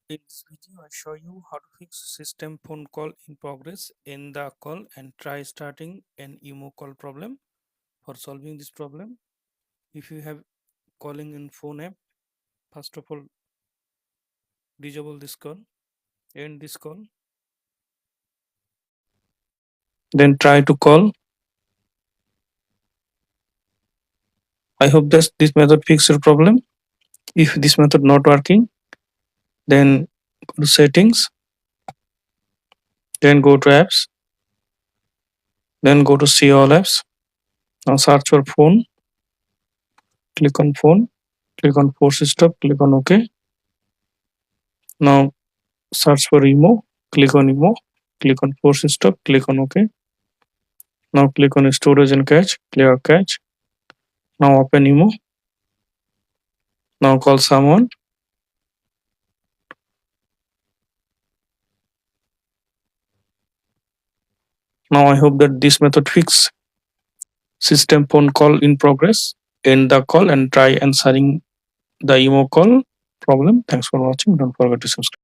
In this video, I show you how to fix system phone call in progress. End the call and try starting an IMO call problem. For solving this problem, if you have calling in phone app, first of all, disable this call, end this call, then try to call. I hope that this method fix your problem. If this method not working, then go to settings, then go to apps, then go to see all apps. Now search for phone, click on phone, click on force stop, click on OK. Now search for IMO, click on IMO, click on force stop, click on OK. Now click on storage and cache, clear cache. Now open IMO. Now call someone. Now I hope that this method fix system phone call in progress. End the call and try answering the IMO call problem. Thanks for watching. Don't forget to subscribe.